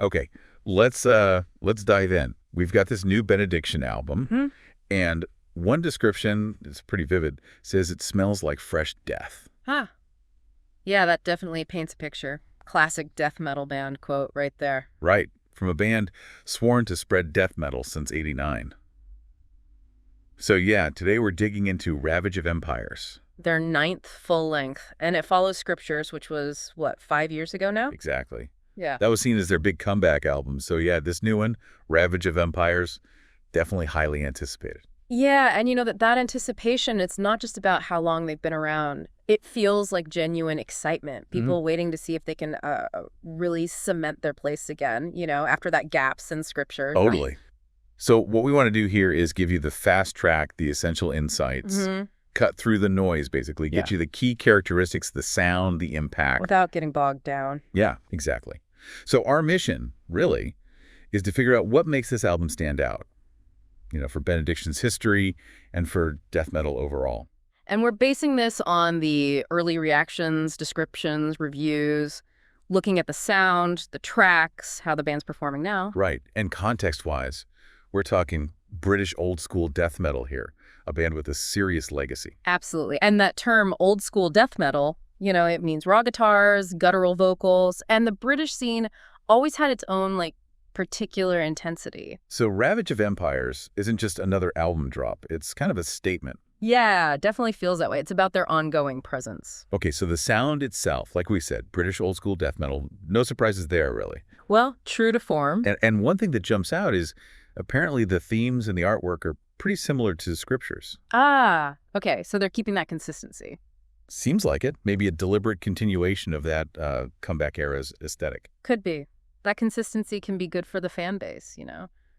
Okay, let's dive in. We've got this new Benediction album, and one description is pretty vivid, says it smells like fresh death. Huh. Yeah, that definitely paints a picture. Classic death metal band quote right there. Right, from a band sworn to spread death metal since '89. So yeah, today we're digging into Ravage of Empires. Their ninth full length, and it follows Scriptures, which was, what, 5 years ago now? Exactly. Yeah. That was seen as their big comeback album. So yeah, this new one, Ravage of Empires, definitely highly anticipated. Yeah, and that anticipation, it's not just about how long they've been around. It feels like genuine excitement. People waiting to see if they can really cement their place again, after that gaps in Scripture. Totally. So what we want to do here is give you the fast track, the essential insights, cut through the noise, basically, get you the key characteristics, the sound, the impact. Without getting bogged down. Yeah, exactly. So our mission, really, is to figure out what makes this album stand out, for Benediction's history and for death metal overall. And we're basing this on the early reactions, descriptions, reviews, looking at the sound, the tracks, how the band's performing now. Right. And context-wise, we're talking British old-school death metal here, a band with a serious legacy. Absolutely. And that term, old-school death metal, it means raw guitars, guttural vocals, and the British scene always had its own, particular intensity. So Ravage of Empires isn't just another album drop. It's kind of a statement. Yeah, definitely feels that way. It's about their ongoing presence. Okay, so the sound itself, like we said, British old-school death metal, no surprises there, really. Well, true to form. And one thing that jumps out is apparently the themes and the artwork are pretty similar to Scriptures. Ah, okay, so they're keeping that consistency. Seems like it. Maybe a deliberate continuation of that comeback era's aesthetic. Could be. That consistency can be good for the fan base,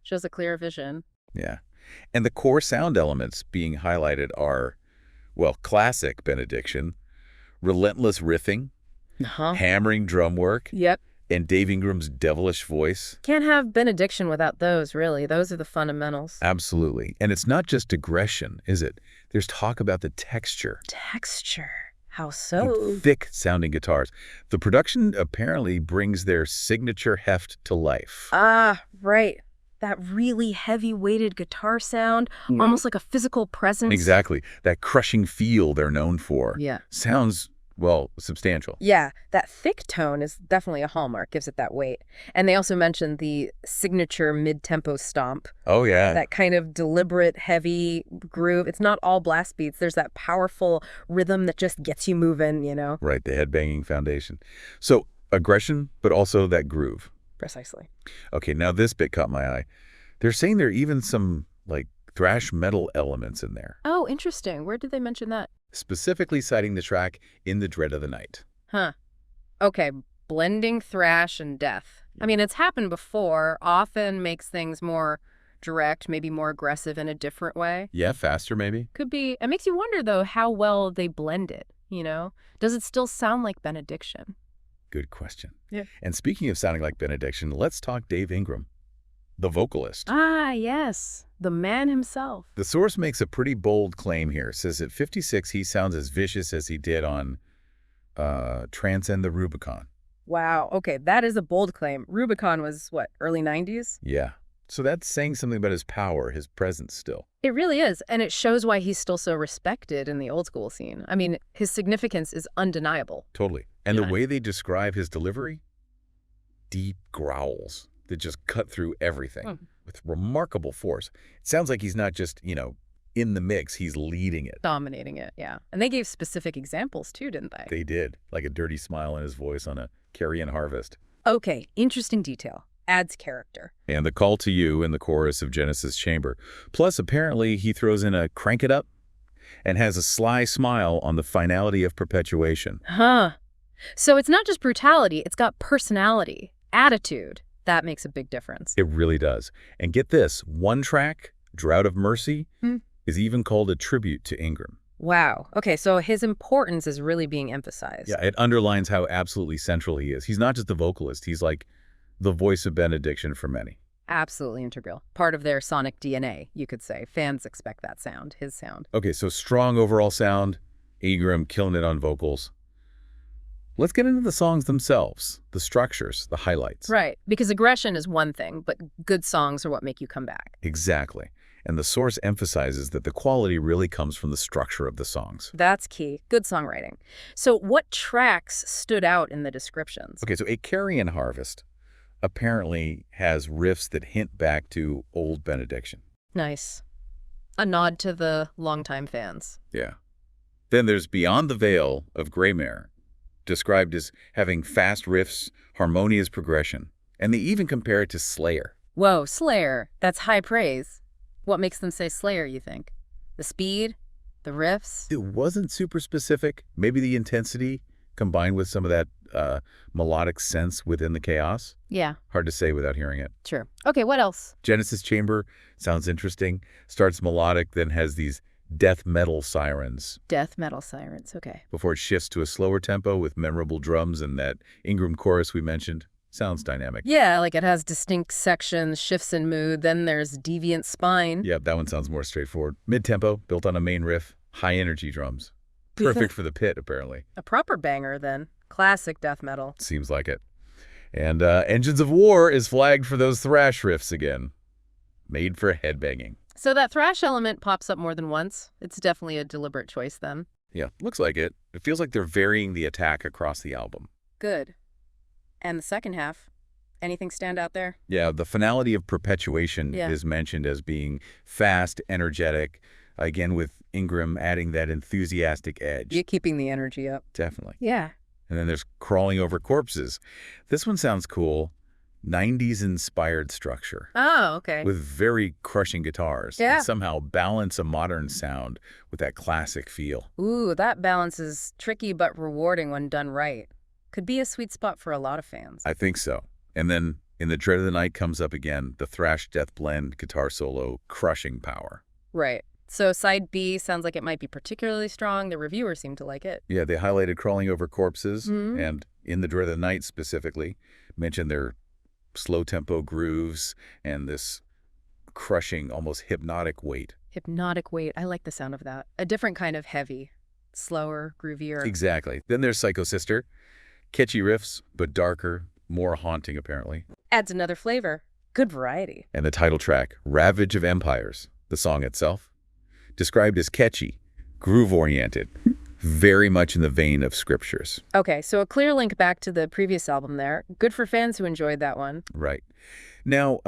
shows a clear vision. Yeah. And the core sound elements being highlighted are, well, classic Benediction, relentless riffing, hammering drum work, and Dave Ingram's devilish voice. Can't have Benediction without those, really. Those are the fundamentals. Absolutely. And it's not just aggression, is it? There's talk about the texture. Texture? How so? Thick-sounding guitars. The production apparently brings their signature heft to life. Ah, right. That really heavy-weighted guitar sound, almost like a physical presence. Exactly. That crushing feel they're known for. Yeah. Sounds, well, substantial. Yeah, that thick tone is definitely a hallmark, gives it that weight. And they also mentioned the signature mid-tempo stomp. Oh, yeah. That kind of deliberate, heavy groove. It's not all blast beats. There's that powerful rhythm that just gets you moving, Right, the headbanging foundation. So, aggression, but also that groove. Precisely. Okay, now this bit caught my eye. They're saying there are even some, thrash metal elements in there. Oh, interesting. Where did they mention that? Specifically citing the track In the Dread of the Night. Huh. Okay, blending thrash and death. I mean, it's happened before, often makes things more direct, maybe more aggressive in a different way. Yeah, faster maybe? Could be. It makes you wonder, though, how well they blend it, Does it still sound like Benediction? Good question. Yeah. And speaking of sounding like Benediction, let's talk Dave Ingram, the vocalist. Ah, yes. The man himself. The source makes a pretty bold claim here. Says at 56, he sounds as vicious as he did on Transcend the Rubicon. Wow. Okay, that is a bold claim. Rubicon was, what, early 90s? Yeah. So that's saying something about his power, his presence still. It really is, and it shows why he's still so respected in the old school scene. I mean, his significance is undeniable. Totally. And the way they describe his delivery, deep growls that just cut through everything with remarkable force. It sounds like he's not just, in the mix, he's leading it. Dominating it, yeah. And they gave specific examples too, didn't they? They did, like a dirty smile in his voice on a Carrion Harvest. Okay, interesting detail. Adds character. And the call to you in the chorus of Genesis Chamber. Plus, apparently, he throws in a crank it up and has a sly smile on the finality of perpetuation. Huh. So it's not just brutality, it's got personality, attitude. That makes a big difference. It really does. And get this, one track, Drought of Mercy, is even called a tribute to Ingram. Wow. Okay, so his importance is really being emphasized. Yeah, it underlines how absolutely central he is. He's not just the vocalist, he's like the voice of Benediction for many. Absolutely integral. Part of their sonic DNA, you could say. Fans expect that sound, his sound. Okay, so strong overall sound, Ingram killing it on vocals. Let's get into the songs themselves, the structures, the highlights. Right, because aggression is one thing, but good songs are what make you come back. Exactly. And the source emphasizes that the quality really comes from the structure of the songs. That's key. Good songwriting. So what tracks stood out in the descriptions? Okay, so A Carrion Harvest apparently has riffs that hint back to old Benediction. Nice. A nod to the longtime fans. Yeah. Then there's Beyond the Veil of Greymare, described as having fast riffs, harmonious progression, and they even compare it to Slayer. Whoa, Slayer. That's high praise. What makes them say Slayer, you think? The speed? The riffs? It wasn't super specific. Maybe the intensity combined with some of that melodic sense within the chaos. Yeah. Hard to say without hearing it. Sure. Okay, what else? Genesis Chamber sounds interesting. Starts melodic, then has these death metal sirens. Death metal sirens, okay. Before it shifts to a slower tempo with memorable drums and that Ingram chorus we mentioned. Sounds dynamic. Yeah, like it has distinct sections, shifts in mood, then there's Deviant Spine. Yep, that one sounds more straightforward. Mid-tempo, built on a main riff, high-energy drums. Perfect for the pit, apparently. A proper banger, then. Classic death metal. Seems like it. And Engines of War is flagged for those thrash riffs again. Made for headbanging. So that thrash element pops up more than once. It's definitely a deliberate choice, then. Yeah, looks like it. It feels like they're varying the attack across the album. Good. And the second half, anything stand out there? Yeah, the finality of Perpetuation is mentioned as being fast, energetic, again with Ingram adding that enthusiastic edge. You're keeping the energy up. Definitely. Yeah. And then there's Crawling Over Corpses. This one sounds cool. 90s-inspired structure. Oh, okay. With very crushing guitars. Yeah. And somehow balance a modern sound with that classic feel. Ooh, that balance is tricky but rewarding when done right. Could be a sweet spot for a lot of fans. I think so. And then in The Dread of the Night comes up again, the thrash death blend guitar solo, crushing power. Right. So side B sounds like it might be particularly strong. The reviewers seem to like it. Yeah, they highlighted Crawling Over Corpses, and in The Dread of the Night specifically, mentioned their slow-tempo grooves and this crushing, almost hypnotic weight. Hypnotic weight. I like the sound of that. A different kind of heavy. Slower, groovier. Exactly. Then there's Psycho Sister. Catchy riffs, but darker, more haunting apparently. Adds another flavor. Good variety. And the title track, Ravage of Empires, the song itself, described as catchy, groove-oriented, very much in the vein of Scriptures. Okay, so a clear link back to the previous album there. Good for fans who enjoyed that one. Right. Now,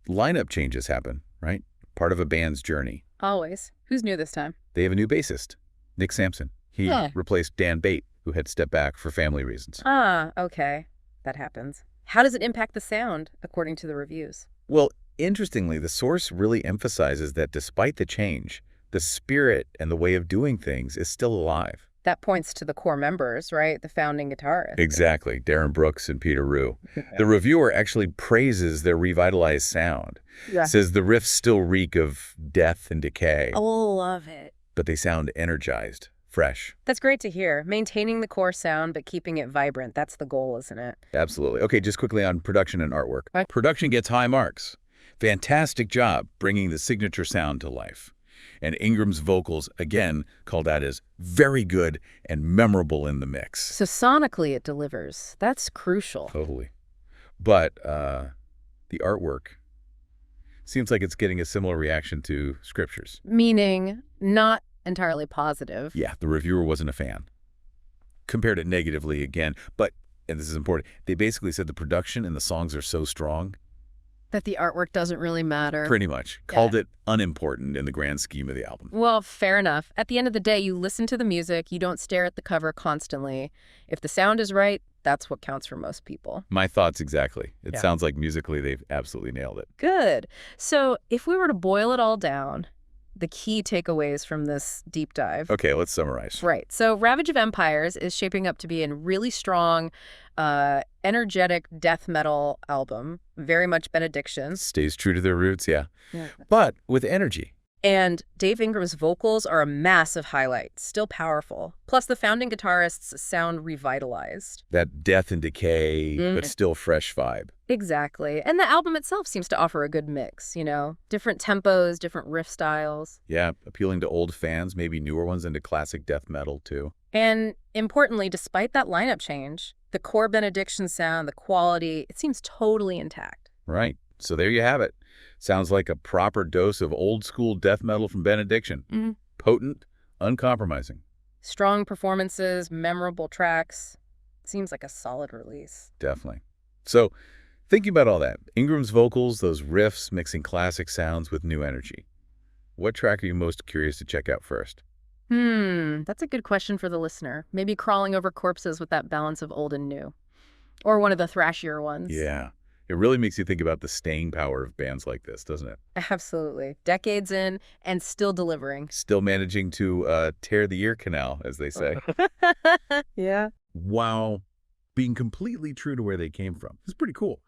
lineup changes happen, right? Part of a band's journey. Always. Who's new this time? They have a new bassist, Nick Sampson. He replaced Dan Bate, who had stepped back for family reasons. Ah, okay. That happens. How does it impact the sound, according to the reviews? Well, interestingly, the source really emphasizes that despite the change, the spirit and the way of doing things is still alive. That points to the core members, right? The founding guitarists. Exactly. Darren Brooks and Peter Rue. The reviewer actually praises their revitalized sound. Yeah. Says the riffs still reek of death and decay. Oh, love it. But they sound energized, fresh. That's great to hear. Maintaining the core sound, but keeping it vibrant. That's the goal, isn't it? Absolutely. Okay, just quickly on production and artwork. Right. Production gets high marks. Fantastic job bringing the signature sound to life. And Ingram's vocals, again, called out as very good and memorable in the mix. So sonically it delivers. That's crucial. Totally. But the artwork seems like it's getting a similar reaction to Scriptures. Meaning not entirely positive. Yeah, the reviewer wasn't a fan. Compared it negatively again. But, and this is important, they basically said the production and the songs are so strong. That the artwork doesn't really matter. Pretty much. Called it unimportant in the grand scheme of the album. Well, fair enough. At the end of the day, you listen to the music, you don't stare at the cover constantly. If the sound is right, that's what counts for most people. My thoughts exactly. It sounds like musically they've absolutely nailed it. Good. So if we were to boil it all down, the key takeaways from this deep dive. Okay, let's summarize. Right. So Ravage of Empires is shaping up to be a really strong, energetic death metal album. Very much Benediction. Stays true to their roots, yeah. But with energy. And Dave Ingram's vocals are a massive highlight, still powerful. Plus, the founding guitarists sound revitalized. That death and decay, but still fresh vibe. Exactly. And the album itself seems to offer a good mix, you know? Different tempos, different riff styles. Yeah, appealing to old fans, maybe newer ones into classic death metal, too. And importantly, despite that lineup change, the core Benediction sound, the quality, it seems totally intact. Right. So there you have it. Sounds like a proper dose of old-school death metal from Benediction. Mm. Potent, uncompromising. Strong performances, memorable tracks. Seems like a solid release. Definitely. So, thinking about all that, Ingram's vocals, those riffs, mixing classic sounds with new energy. What track are you most curious to check out first? That's a good question for the listener. Maybe Crawling Over Corpses with that balance of old and new. Or one of the thrashier ones. Yeah. It really makes you think about the staying power of bands like this, doesn't it? Absolutely. Decades in and still delivering. Still managing to tear the ear canal, as they say. Yeah. While being completely true to where they came from. It's pretty cool.